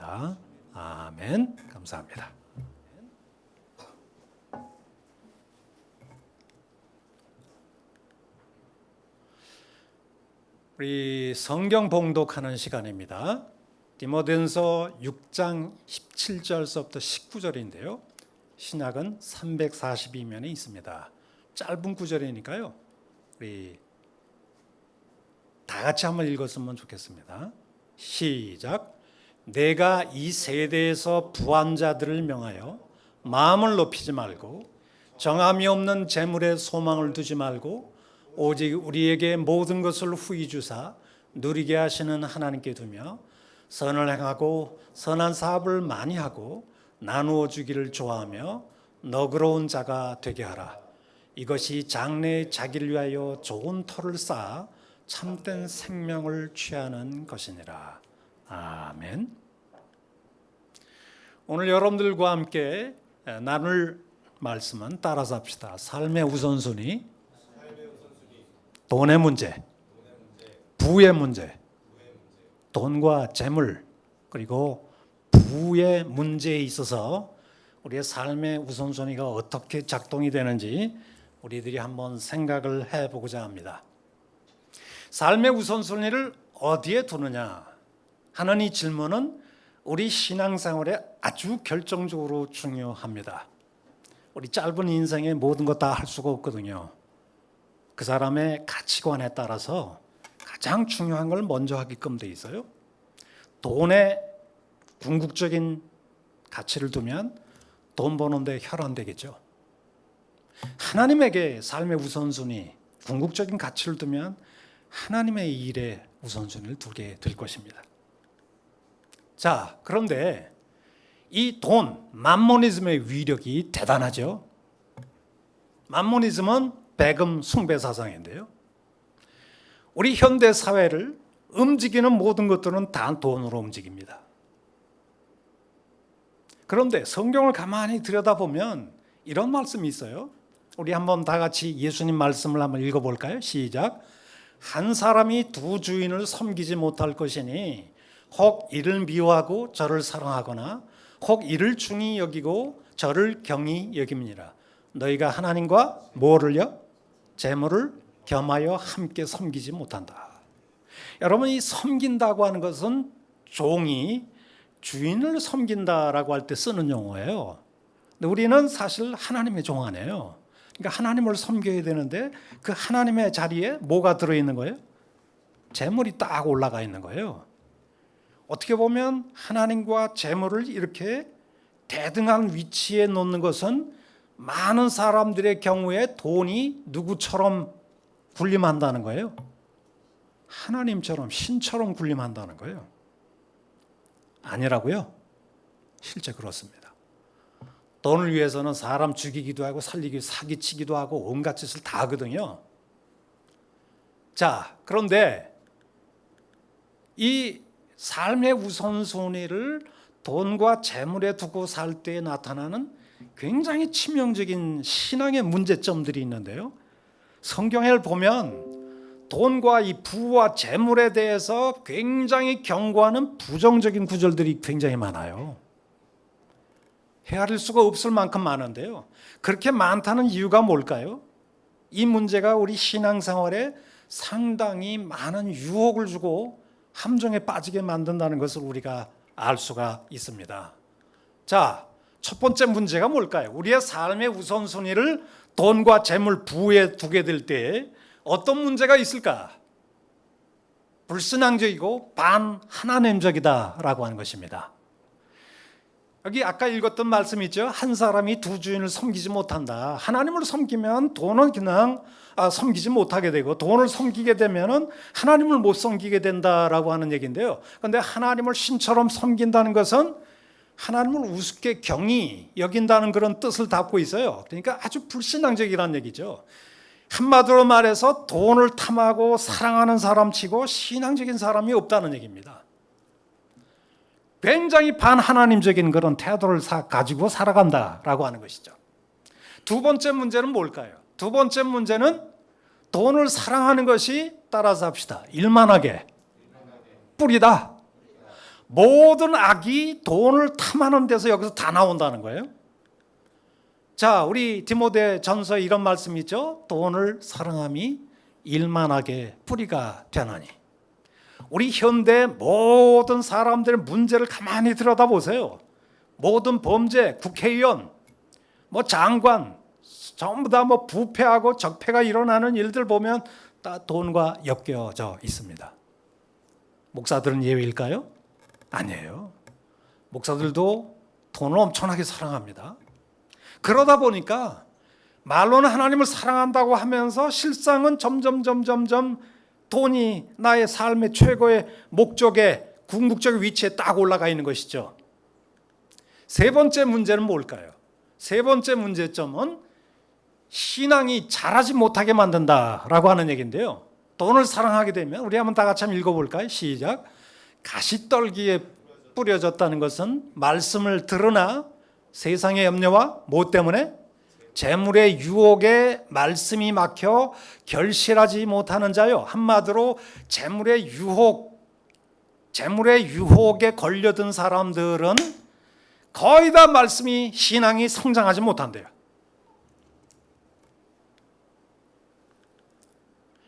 믿습니다. 아멘. 감사합니다. 우리 성경 봉독하는 시간입니다. 디모데전서 6장 17절서부터 19절인데요. 신약은 342면에 있습니다. 짧은 구절이니까요. 우리 다 같이 한번 읽었으면 좋겠습니다. 시작. 내가 이 세대에서 부한 자들을 명하여 마음을 높이지 말고 정함이 없는 재물에 소망을 두지 말고 오직 우리에게 모든 것을 후히 주사 누리게 하시는 하나님께 두며 선을 행하고 선한 사업을 많이 하고 나누어 주기를 좋아하며 너그러운 자가 되게 하라. 이것이 장래에 자기를 위하여 좋은 터를 쌓아 참된 생명을 취하는 것이니라. 아멘. 오늘 여러분들과 함께 나눌 말씀은 따라서 합시다. 삶의 우선순위, 돈의 문제, 부의 문제, 돈과 재물, 그리고 부의 문제에 있어서 우리의 삶의 우선순위가 어떻게 작동이 되는지 우리들이 한번 생각을 해보고자 합니다. 삶의 우선순위를 어디에 두느냐 하는 이 질문은 우리 신앙생활에 아주 결정적으로 중요합니다. 우리 짧은 인생에 모든 것 다 할 수가 없거든요. 그 사람의 가치관에 따라서 가장 중요한 걸 먼저 하게끔 돼 있어요. 돈에 궁극적인 가치를 두면 돈 버는 데 혈안되겠죠. 하나님에게 삶의 우선순위, 궁극적인 가치를 두면 하나님의 일에 우선순위를 두게 될 것입니다. 자, 그런데 이 돈, 맘모니즘의 위력이 대단하죠. 맘모니즘은 배금 숭배 사상인데요. 우리 현대 사회를 움직이는 모든 것들은 다 돈으로 움직입니다. 그런데 성경을 가만히 들여다보면 이런 말씀이 있어요. 우리 한번 다 같이 예수님 말씀을 한번 읽어볼까요? 시작. 한 사람이 두 주인을 섬기지 못할 것이니 혹 이를 미워하고 저를 사랑하거나 혹 이를 중히 여기고 저를 경히 여김니라. 너희가 하나님과 뭐를요? 재물을 겸하여 함께 섬기지 못한다. 여러분, 이 섬긴다고 하는 것은 종이 주인을 섬긴다라고 할 때 쓰는 용어예요. 근데 우리는 사실 하나님의 종 아니에요. 그러니까 하나님을 섬겨야 되는데 그 하나님의 자리에 뭐가 들어있는 거예요? 재물이 딱 올라가 있는 거예요. 어떻게 보면 하나님과 재물을 이렇게 대등한 위치에 놓는 것은 많은 사람들의 경우에 돈이 누구처럼 군림한다는 거예요? 하나님처럼, 신처럼 군림한다는 거예요. 아니라고요? 실제 그렇습니다. 돈을 위해서는 사람 죽이기도 하고 살리기, 사기치기도 하고 온갖 짓을 다 하거든요. 자, 그런데 이 삶의 우선순위를 돈과 재물에 두고 살 때 나타나는 굉장히 치명적인 신앙의 문제점들이 있는데요. 성경을 보면 돈과 이 부와 재물에 대해서 굉장히 경고하는 부정적인 구절들이 굉장히 많아요. 헤아릴 수가 없을 만큼 많은데요. 그렇게 많다는 이유가 뭘까요? 이 문제가 우리 신앙생활에 상당히 많은 유혹을 주고 함정에 빠지게 만든다는 것을 우리가 알 수가 있습니다. 자, 첫 번째 문제가 뭘까요? 우리의 삶의 우선순위를 돈과 재물, 부에 두게 될 때 어떤 문제가 있을까? 불신앙적이고 반하나님적이다라고 하는 것입니다. 여기 아까 읽었던 말씀 있죠? 한 사람이 두 주인을 섬기지 못한다. 하나님을 섬기면 돈은 그냥 섬기지 못하게 되고 돈을 섬기게 되면 하나님을 못 섬기게 된다라고 하는 얘기인데요. 그런데 하나님을 신처럼 섬긴다는 것은 하나님을 우습게 경히 여긴다는 그런 뜻을 담고 있어요. 그러니까 아주 불신앙적이라는 얘기죠. 한마디로 말해서 돈을 탐하고 사랑하는 사람치고 신앙적인 사람이 없다는 얘기입니다. 굉장히 반하나님적인 그런 태도를 가지고 살아간다라고 하는 것이죠. 두 번째 문제는 뭘까요? 두 번째 문제는 돈을 사랑하는 것이, 따라서 합시다, 일만하게 뿌리다. 모든 악이 돈을 탐하는 데서 여기서 다 나온다는 거예요. 자, 우리 디모데 전서에 이런 말씀이 있죠. 돈을 사랑함이 일만하게 뿌리가 되나니. 우리 현대 모든 사람들의 문제를 가만히 들여다보세요. 모든 범죄, 국회의원, 장관, 전부 다 부패하고 적폐가 일어나는 일들 보면 다 돈과 엮여져 있습니다. 목사들은 예외일까요? 아니에요. 목사들도 돈을 엄청나게 사랑합니다. 그러다 보니까 말로는 하나님을 사랑한다고 하면서 실상은 점점 돈이 나의 삶의 최고의 목적에, 궁극적인 위치에 딱 올라가 있는 것이죠. 세 번째 문제는 뭘까요? 세 번째 문제점은 신앙이 자라지 못하게 만든다라고 하는 얘기인데요. 돈을 사랑하게 되면 우리 한번 다 같이 한번 읽어볼까요? 시작. 가시떨기에 뿌려졌다는 것은 말씀을 들으나 세상의 염려와 뭐 때문에? 재물의 유혹에 말씀이 막혀 결실하지 못하는 자요. 한마디로 재물의 유혹에 걸려든 사람들은 거의 다 말씀이, 신앙이 성장하지 못한대요.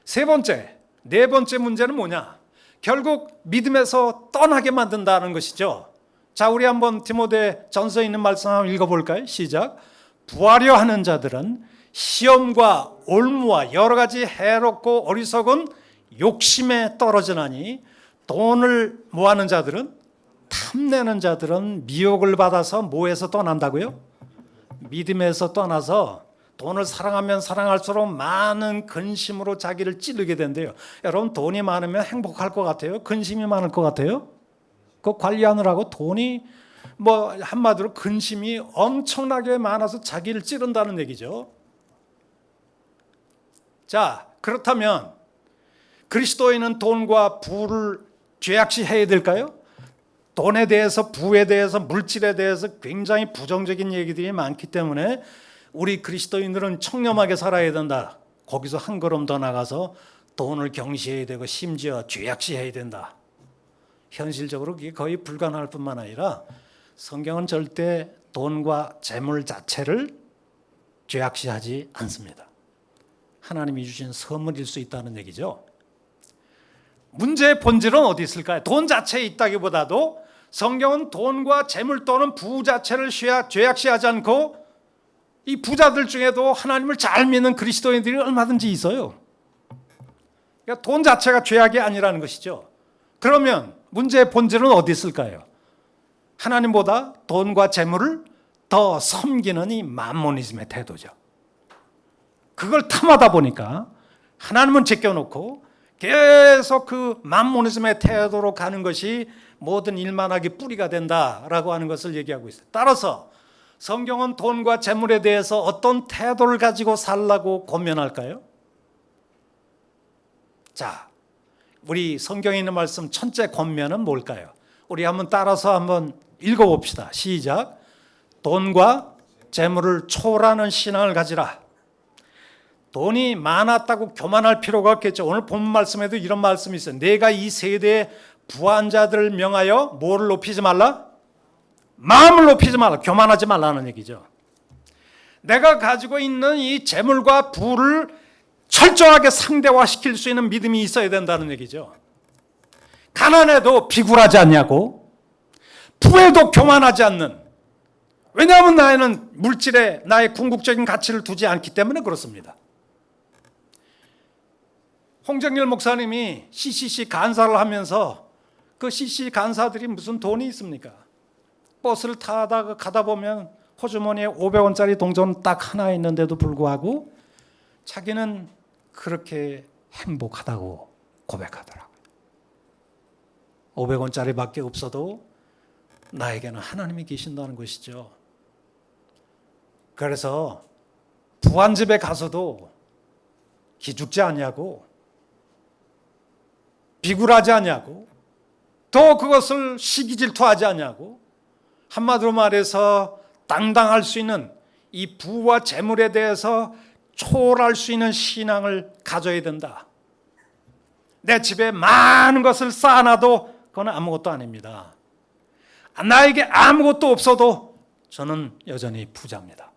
세 번째, 네 번째 문제는 뭐냐? 결국 믿음에서 떠나게 만든다는 것이죠. 자, 우리 한번 디모데 전서에 있는 말씀 한번 읽어볼까요? 시작. 부하려 하는 자들은 시험과 올무와 여러 가지 해롭고 어리석은 욕심에 떨어지나니 돈을 모하는 자들은, 탐내는 자들은 미혹을 받아서 뭐에서 떠난다고요? 믿음에서 떠나서 돈을 사랑하면 사랑할수록 많은 근심으로 자기를 찌르게 된대요. 여러분, 돈이 많으면 행복할 것 같아요? 근심이 많을 것 같아요? 그 관리하느라고 돈이 한마디로 근심이 엄청나게 많아서 자기를 찌른다는 얘기죠. 자, 그렇다면 그리스도인은 돈과 부를 죄악시해야 될까요? 돈에 대해서, 부에 대해서, 물질에 대해서 굉장히 부정적인 얘기들이 많기 때문에 우리 그리스도인들은 청렴하게 살아야 된다. 거기서 한 걸음 더 나가서 돈을 경시해야 되고 심지어 죄악시해야 된다. 현실적으로 그게 거의 불가능할 뿐만 아니라 성경은 절대 돈과 재물 자체를 죄악시하지 않습니다. 하나님이 주신 선물일 수 있다는 얘기죠. 문제의 본질은 어디 있을까요? 돈 자체에 있다기보다도 성경은 돈과 재물 또는 부 자체를 죄악시하지 않고 이 부자들 중에도 하나님을 잘 믿는 그리스도인들이 얼마든지 있어요. 그러니까 돈 자체가 죄악이 아니라는 것이죠. 그러면 문제의 본질은 어디 있을까요? 하나님보다 돈과 재물을 더 섬기는 이 맘모니즘의 태도죠. 그걸 탐하다 보니까 하나님은 제껴놓고 계속 그 맘모니즘의 태도로 가는 것이 모든 일만하게 뿌리가 된다라고 하는 것을 얘기하고 있어요. 따라서 성경은 돈과 재물에 대해서 어떤 태도를 가지고 살라고 권면할까요? 자, 우리 성경에 있는 말씀 첫째 권면은 뭘까요? 우리 한번 따라서 한번 읽어봅시다. 시작. 돈과 재물을 초월하는 신앙을 가지라. 돈이 많았다고 교만할 필요가 없겠죠. 오늘 본 말씀에도 이런 말씀이 있어요. 내가 이 세대의 부한 자들을 명하여 뭐를 높이지 말라? 마음을 높이지 말라. 교만하지 말라는 얘기죠. 내가 가지고 있는 이 재물과 부를 철저하게 상대화시킬 수 있는 믿음이 있어야 된다는 얘기죠. 가난해도 비굴하지 않냐고, 부에도 교만하지 않는. 왜냐하면 나는 물질에 나의 궁극적인 가치를 두지 않기 때문에 그렇습니다. 홍정열 목사님이 CCC 간사를 하면서 그 CCC 간사들이 무슨 돈이 있습니까? 버스를 타다가 가다 보면 호주머니에 500원짜리 동전 딱 하나 있는데도 불구하고 자기는 그렇게 행복하다고 고백하더라고요. 500원짜리밖에 없어도 나에게는 하나님이 계신다는 것이죠. 그래서 부한 집에 가서도 기죽지 않냐고, 비굴하지 않냐고, 또 그것을 시기 질투하지 않냐고, 한마디로 말해서 당당할 수 있는 이 부와 재물에 대해서 초월할 수 있는 신앙을 가져야 된다. 내 집에 많은 것을 쌓아놔도 그건 아무것도 아닙니다. 나에게 아무것도 없어도 저는 여전히 부자입니다.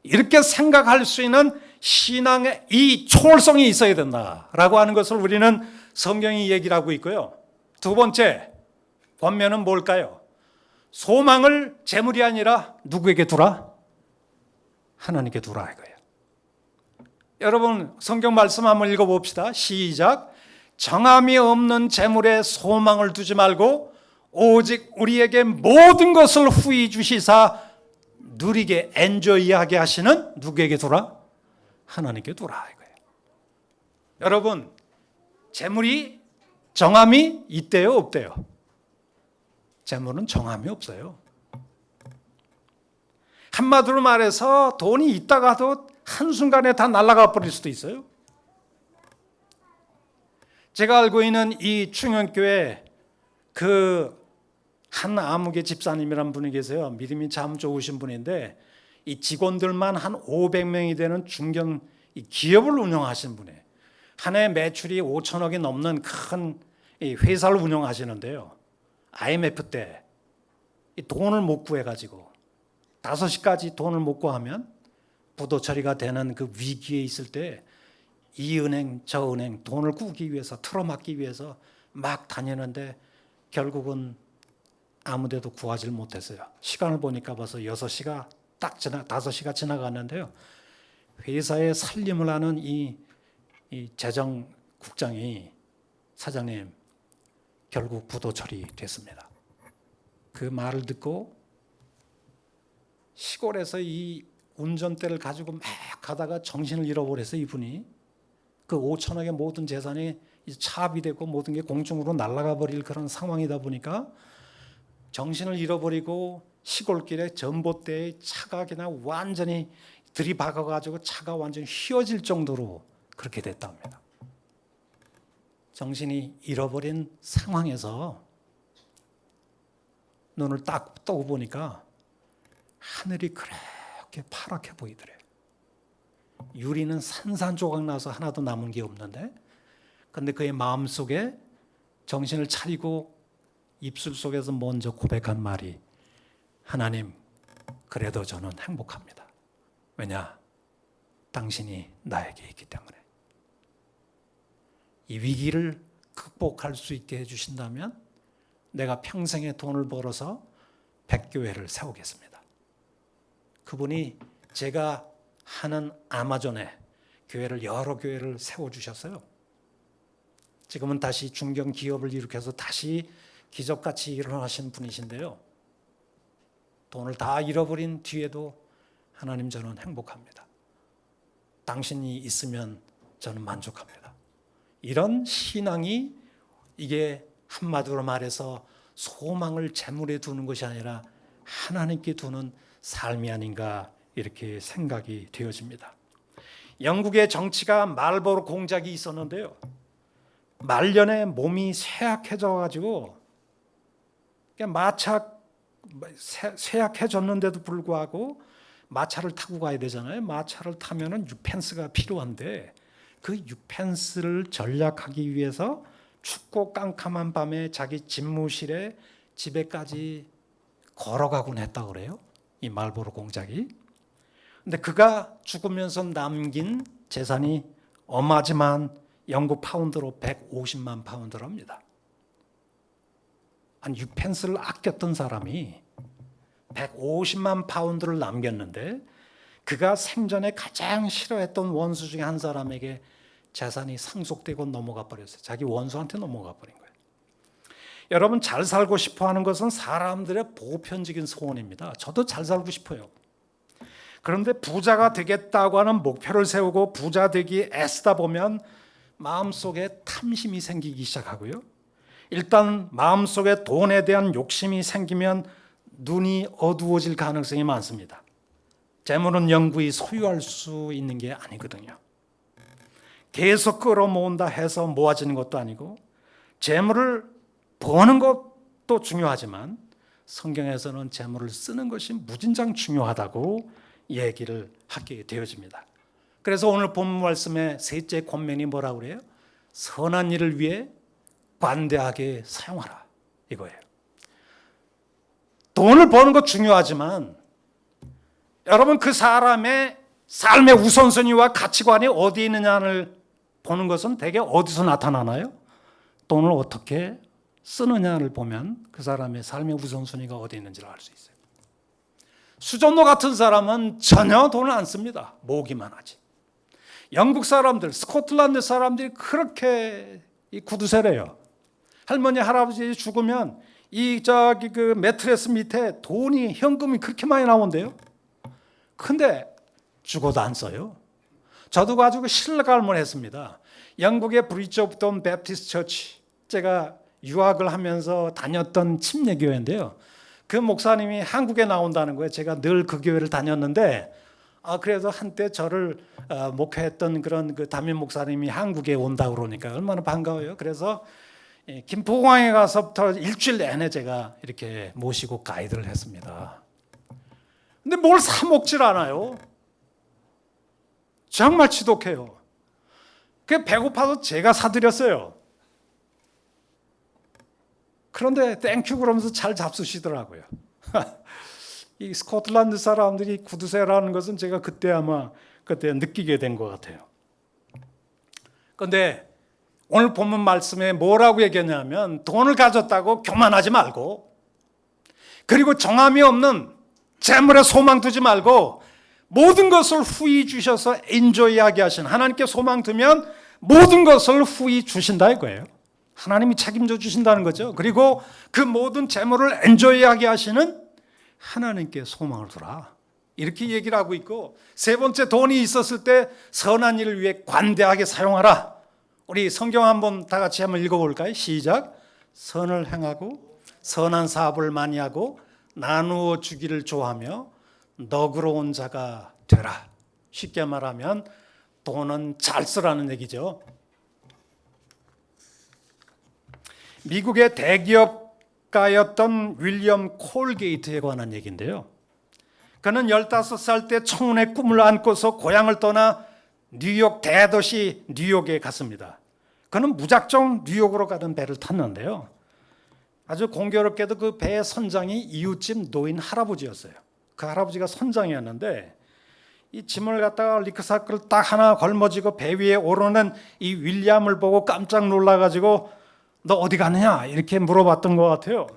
이렇게 생각할 수 있는 신앙의 이 초월성이 있어야 된다라고 하는 것을 우리는 성경이 얘기를 하고 있고요. 두 번째 권면은 뭘까요? 소망을 재물이 아니라 누구에게 두라? 하나님께 두라 이거예요. 여러분 성경 말씀 한번 읽어봅시다. 시작. 정함이 없는 재물에 소망을 두지 말고 오직 우리에게 모든 것을 후히 주시사 누리게 엔조이하게 하시는 누구에게 두라? 하나님께 두라 이거예요. 여러분 재물이 정함이 있대요 없대요? 재물은 정함이 없어요. 한마디로 말해서 돈이 있다가도 한순간에 다 날아가 버릴 수도 있어요. 제가 알고 있는 이 충현교회 한 아무개 집사님이란 분이 계세요. 믿음이 참 좋으신 분인데 이 직원들만 한 500명이 되는 중견 기업을 운영하시는 분이에요. 한 해 매출이 5천억이 넘는 큰 회사를 운영하시는데요. IMF 때 돈을 못 구해가지고 5시까지 돈을 못 구하면 부도 처리가 되는 그 위기에 있을 때 이 은행 저 은행 돈을 꾸기 위해서 틀어막기 위해서 막 다니는데 결국은 아무데도 구하지 못했어요. 시간을 보니까 벌써 6시가 딱 5시가 지나갔는데요. 회사에 살림을 하는 이 재정국장이 사장님 결국 부도 처리됐습니다. 그 말을 듣고 시골에서 이 운전대를 가지고 막 가다가 정신을 잃어버려서 이분이 그 5천억의 모든 재산이 차압되고 모든 게 공중으로 날아가 버릴 그런 상황이다 보니까 정신을 잃어버리고 시골길에 전봇대에 차가 그냥 완전히 들이박아가지고 차가 완전히 휘어질 정도로 그렇게 됐답니다. 정신이 잃어버린 상황에서 눈을 딱 뜨고 보니까 하늘이 그렇게 파랗게 보이더래요. 유리는 산산조각 나서 하나도 남은 게 없는데 그런데 그의 마음속에 정신을 차리고 입술 속에서 먼저 고백한 말이 하나님 그래도 저는 행복합니다. 왜냐? 당신이 나에게 있기 때문에. 이 위기를 극복할 수 있게 해주신다면 내가 평생에 돈을 벌어서 100교회를 세우겠습니다. 그분이 제가 하는 아마존에 교회를 여러 교회를 세워주셨어요. 지금은 다시 중견 기업을 일으켜서 다시 기적같이 일어나신 분이신데요. 돈을 다 잃어버린 뒤에도 하나님 저는 행복합니다. 당신이 있으면 저는 만족합니다. 이런 신앙이 이게 한마디로 말해서 소망을 재물에 두는 것이 아니라 하나님께 두는 삶이 아닌가 이렇게 생각이 되어집니다. 영국의 정치가 말보로 공작이 있었는데요. 말년에 몸이 쇠약해져 가지고 쇠약해졌는데도 불구하고 마차를 타고 가야 되잖아요. 마차를 타면은 유펜스가 필요한데 그 유펜스를 전략하기 위해서 춥고 깜깜한 밤에 자기 집무실에 집에까지 걸어가곤 했다고 그래요. 이 말보로 공작이. 근데 그가 죽으면서 남긴 재산이 어마지만 영국 파운드로 150만 파운드랍니다. 한 6펜스를 아꼈던 사람이 150만 파운드를 남겼는데 그가 생전에 가장 싫어했던 원수 중에 한 사람에게 재산이 상속되고 넘어가 버렸어요. 자기 원수한테 넘어가 버린 거예요. 여러분 잘 살고 싶어 하는 것은 사람들의 보편적인 소원입니다. 저도 잘 살고 싶어요. 그런데 부자가 되겠다고 하는 목표를 세우고 부자 되기 애쓰다 보면 마음속에 탐심이 생기기 시작하고요. 일단 마음속에 돈에 대한 욕심이 생기면 눈이 어두워질 가능성이 많습니다. 재물은 영구히 소유할 수 있는 게 아니거든요. 계속 끌어모은다 해서 모아지는 것도 아니고 재물을 버는 것도 중요하지만 성경에서는 재물을 쓰는 것이 무진장 중요하다고 얘기를 하게 되어집니다. 그래서 오늘 본문 말씀의 셋째 권면이 뭐라고 그래요? 선한 일을 위해 관대하게 사용하라 이거예요. 돈을 버는 거 중요하지만 여러분 그 사람의 삶의 우선순위와 가치관이 어디 있느냐를 보는 것은 대개 어디서 나타나나요? 돈을 어떻게 쓰느냐를 보면 그 사람의 삶의 우선순위가 어디 있는지를 알 수 있어요. 수전노 같은 사람은 전혀 돈을 안 씁니다. 모으기만 하지. 영국 사람들, 스코틀랜드 사람들이 그렇게 구두쇠래요. 할머니, 할아버지 죽으면 그 매트레스 밑에 돈이, 현금이 그렇게 많이 나온대요. 근데 죽어도 안 써요. 저도 가지고 실감을 했습니다. 영국의 브리지 오브 돈 베프티스트 처치, 제가 유학을 하면서 다녔던 침례교회인데요. 그 목사님이 한국에 나온다는 거예요. 제가 늘 그 교회를 다녔는데 그래서 한때 저를 목회했던 그런 그 담임 목사님이 한국에 온다 그러니까 얼마나 반가워요. 그래서 김포공항에 가서부터 일주일 내내 제가 이렇게 모시고 가이드를 했습니다. 근데 뭘 사 먹질 않아요. 정말 지독해요. 그 배고파서 제가 사드렸어요. 그런데 땡큐 그러면서 잘 잡수시더라고요. 이 스코틀랜드 사람들이 구두쇠라는 것은 제가 그때 느끼게 된 것 같아요. 그런데 오늘 본문 말씀에 뭐라고 얘기했냐면 돈을 가졌다고 교만하지 말고, 그리고 정함이 없는 재물에 소망 두지 말고 모든 것을 후히 주셔서 엔조이하게 하신 하나님께 소망 두면 모든 것을 후히 주신다 이거예요. 하나님이 책임져 주신다는 거죠. 그리고 그 모든 재물을 엔조이하게 하시는 하나님께 소망을 두라, 이렇게 얘기를 하고 있고, 세 번째, 돈이 있었을 때 선한 일을 위해 관대하게 사용하라. 우리 성경 한번 다 같이 한번 읽어볼까요? 시작. 선을 행하고 선한 사업을 많이 하고 나누어 주기를 좋아하며 너그러운 자가 되라. 쉽게 말하면 돈은 잘 쓰라는 얘기죠. 미국의 대기업가였던 윌리엄 콜게이트에 관한 얘기인데요. 그는 15살 때 청운의 꿈을 안고서 고향을 떠나 뉴욕 대도시 뉴욕에 갔습니다. 그는 무작정 뉴욕으로 가는 배를 탔는데요. 아주 공교롭게도 그 배의 선장이 이웃집 노인 할아버지였어요. 그 할아버지가 선장이었는데 이 짐을 갖다가 리크사크를 딱 하나 걸머지고 배 위에 오르는 이 윌리엄을 보고 깜짝 놀라가지고 너 어디 가느냐 이렇게 물어봤던 것 같아요.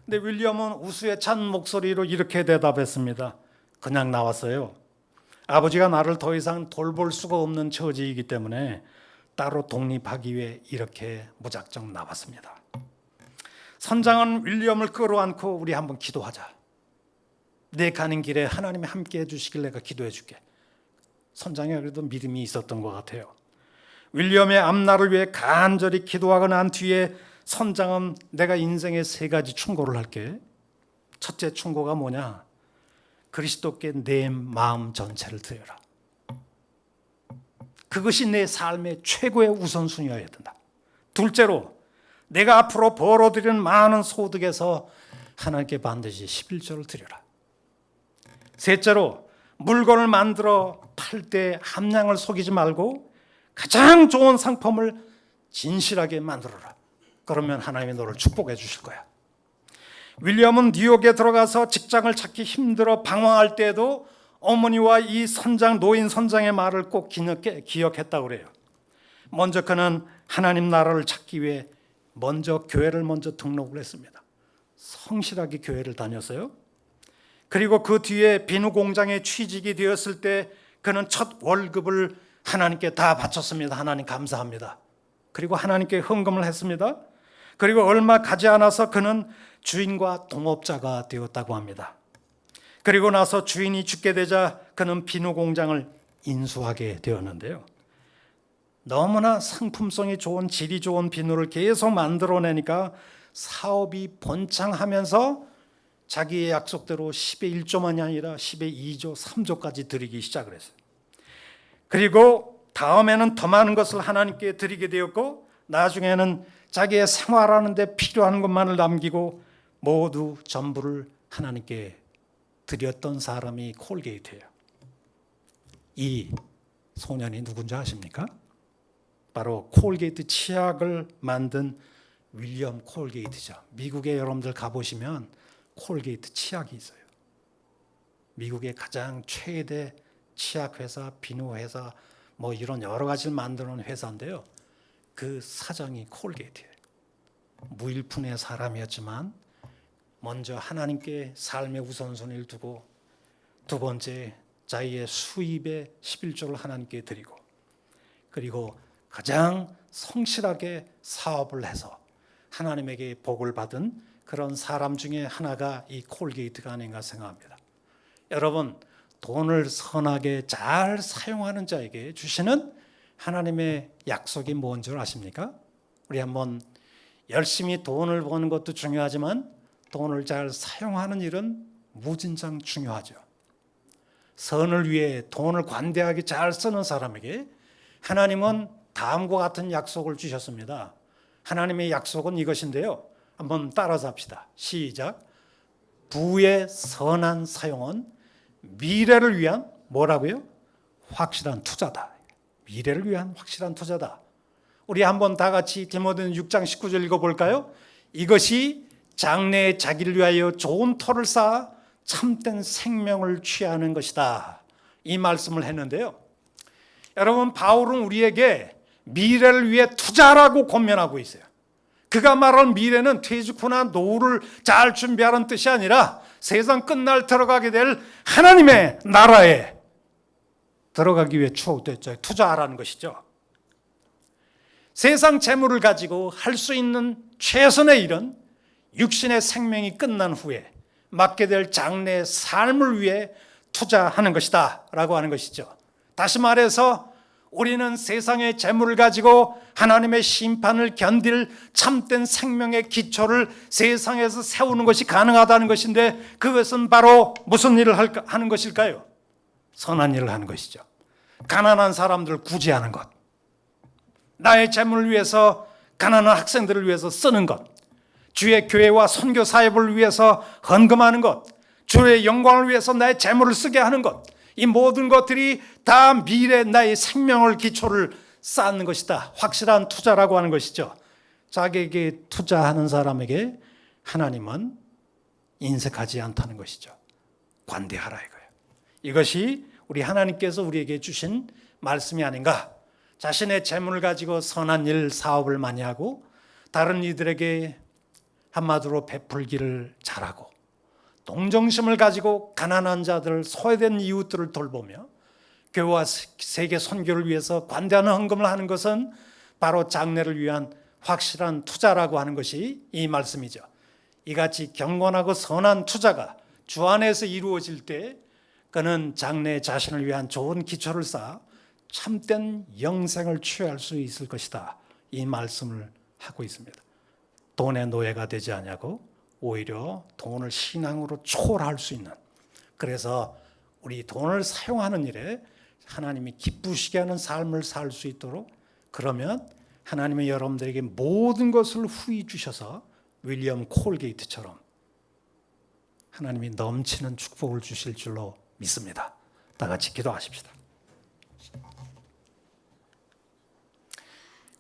근데 윌리엄은 우수에 찬 목소리로 이렇게 대답했습니다. 그냥 나왔어요. 아버지가 나를 더 이상 돌볼 수가 없는 처지이기 때문에 따로 독립하기 위해 이렇게 무작정 나왔습니다. 선장은 윌리엄을 끌어안고 우리 한번 기도하자. 내 가는 길에 하나님이 함께 해주시길 내가 기도해 줄게. 선장이 그래도 믿음이 있었던 것 같아요. 윌리엄의 앞날을 위해 간절히 기도하고 난 뒤에 선장은 내가 인생에 3가지 충고를 할게. 첫째 충고가 뭐냐? 그리스도께 내 마음 전체를 드려라. 그것이 내 삶의 최고의 우선순위여야 된다. 둘째로 내가 앞으로 벌어들이는 많은 소득에서 하나님께 반드시 11조를 드려라. 셋째로 물건을 만들어 팔 때 함량을 속이지 말고 가장 좋은 상품을 진실하게 만들어라. 그러면 하나님이 너를 축복해 주실 거야. 윌리엄은 뉴욕에 들어가서 직장을 찾기 힘들어 방황할 때에도 어머니와 이 노인 선장의 말을 꼭 기억했다고 그래요. 먼저 그는 하나님 나라를 찾기 위해 먼저 교회를 등록을 했습니다. 성실하게 교회를 다녔어요. 그리고 그 뒤에 비누 공장에 취직이 되었을 때 그는 첫 월급을 하나님께 다 바쳤습니다. 하나님 감사합니다. 그리고 하나님께 헌금을 했습니다. 그리고 얼마 가지 않아서 그는 주인과 동업자가 되었다고 합니다. 그리고 나서 주인이 죽게 되자 그는 비누 공장을 인수하게 되었는데요. 너무나 상품성이 좋은 질이 좋은 비누를 계속 만들어내니까 사업이 번창하면서 자기의 약속대로 10의 1조만이 아니라 10의 2조, 3조까지 드리기 시작을 했어요. 그리고 다음에는 더 많은 것을 하나님께 드리게 되었고 나중에는 자기의 생활하는 데 필요한 것만을 남기고 모두 전부를 하나님께 드렸던 사람이 콜게이트예요. 이 소년이 누군지 아십니까? 바로 콜게이트 치약을 만든 윌리엄 콜게이트죠. 미국에 여러분들 가보시면 콜게이트 치약이 있어요. 미국의 가장 최대 치약회사, 비누회사 뭐 이런 여러 가지를 만드는 회사인데요. 그 사장이 콜게이트예요. 무일푼의 사람이었지만 먼저 하나님께 삶의 우선순위를 두고 두 번째 자기의 수입의 11조를 하나님께 드리고 그리고 가장 성실하게 사업을 해서 하나님에게 복을 받은 그런 사람 중에 하나가 이 콜게이트가 아닌가 생각합니다. 여러분, 돈을 선하게 잘 사용하는 자에게 주시는 하나님의 약속이 뭔 줄 아십니까? 우리 한번 열심히 돈을 버는 것도 중요하지만 돈을 잘 사용하는 일은 무진장 중요하죠. 선을 위해 돈을 관대하게 잘 쓰는 사람에게 하나님은 다음과 같은 약속을 주셨습니다. 하나님의 약속은 이것인데요. 한번 따라서 합시다. 시작. 부의 선한 사용은 미래를 위한 뭐라고요? 확실한 투자다. 미래를 위한 확실한 투자다. 우리 한번 다 같이 디모데전 6장 19절 읽어볼까요? 이것이 장래에 자기를 위하여 좋은 터를 쌓아 참된 생명을 취하는 것이다. 이 말씀을 했는데요. 여러분, 바울은 우리에게 미래를 위해 투자라고 권면하고 있어요. 그가 말하는 미래는 퇴직 후나 노후를 잘 준비하는 뜻이 아니라 세상 끝날 들어가게 될 하나님의 나라에 들어가기 위해 추억됐죠. 투자하라는 것이죠. 세상 재물을 가지고 할 수 있는 최선의 일은 육신의 생명이 끝난 후에 맡게 될 장래의 삶을 위해 투자하는 것이다 라고 하는 것이죠. 다시 말해서 우리는 세상의 재물을 가지고 하나님의 심판을 견딜 참된 생명의 기초를 세상에서 세우는 것이 가능하다는 것인데 그것은 바로 무슨 일을 하는 것일까요? 선한 일을 하는 것이죠. 가난한 사람들을 구제하는 것, 나의 재물을 위해서 가난한 학생들을 위해서 쓰는 것, 주의 교회와 선교 사역을 위해서 헌금하는 것, 주의 영광을 위해서 나의 재물을 쓰게 하는 것, 이 모든 것들이 다 미래 나의 생명을 기초를 쌓는 것이다. 확실한 투자라고 하는 것이죠. 자기에게 투자하는 사람에게 하나님은 인색하지 않다는 것이죠. 관대하라 이거예요. 이것이 우리 하나님께서 우리에게 주신 말씀이 아닌가. 자신의 재물을 가지고 선한 일, 사업을 많이 하고 다른 이들에게 한마디로 베풀기를 잘하고 동정심을 가지고 가난한 자들, 소외된 이웃들을 돌보며 교회와 세계 선교를 위해서 관대한 헌금을 하는 것은 바로 장래를 위한 확실한 투자라고 하는 것이 이 말씀이죠. 이같이 경건하고 선한 투자가 주 안에서 이루어질 때 그는 장래 자신을 위한 좋은 기초를 쌓아 참된 영생을 취할 수 있을 것이다. 이 말씀을 하고 있습니다. 돈의 노예가 되지 않냐고 오히려 돈을 신앙으로 초월할 수 있는, 그래서 우리 돈을 사용하는 일에 하나님이 기쁘시게 하는 삶을 살 수 있도록, 그러면 하나님이 여러분들에게 모든 것을 후히 주셔서 윌리엄 콜게이트처럼 하나님이 넘치는 축복을 주실 줄로 믿습니다. 다 같이 기도하십시다.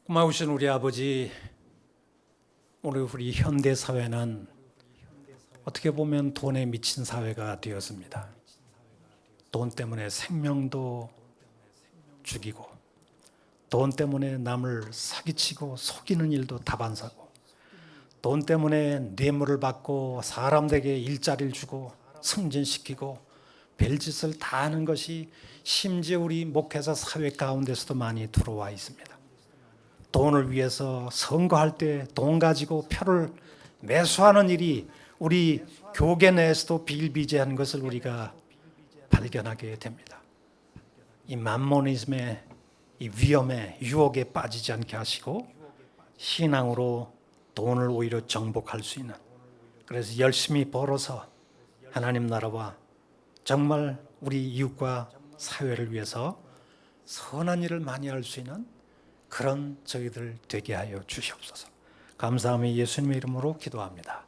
고마우신 우리 아버지, 오늘 우리 현대 사회는 어떻게 보면 돈에 미친 사회가 되었습니다. 돈 때문에 생명도 죽이고, 돈 때문에 남을 사기치고 속이는 일도 다반사고, 돈 때문에 뇌물을 받고 사람들에게 일자리를 주고 승진시키고 별짓을 다 하는 것이 심지어 우리 목회자 사회 가운데서도 많이 들어와 있습니다. 돈을 위해서 선거할 때 돈 가지고 표를 매수하는 일이 우리 교계 내에서도 비일비재한 것을 우리가 발견하게 됩니다. 이 맘모니즘의 이 위험에, 유혹에 빠지지 않게 하시고 신앙으로 돈을 오히려 정복할 수 있는, 그래서 열심히 벌어서 하나님 나라와 정말 우리 이웃과 사회를 위해서 선한 일을 많이 할 수 있는 그런 저희들 되게 하여 주시옵소서. 감사하며 예수님의 이름으로 기도합니다.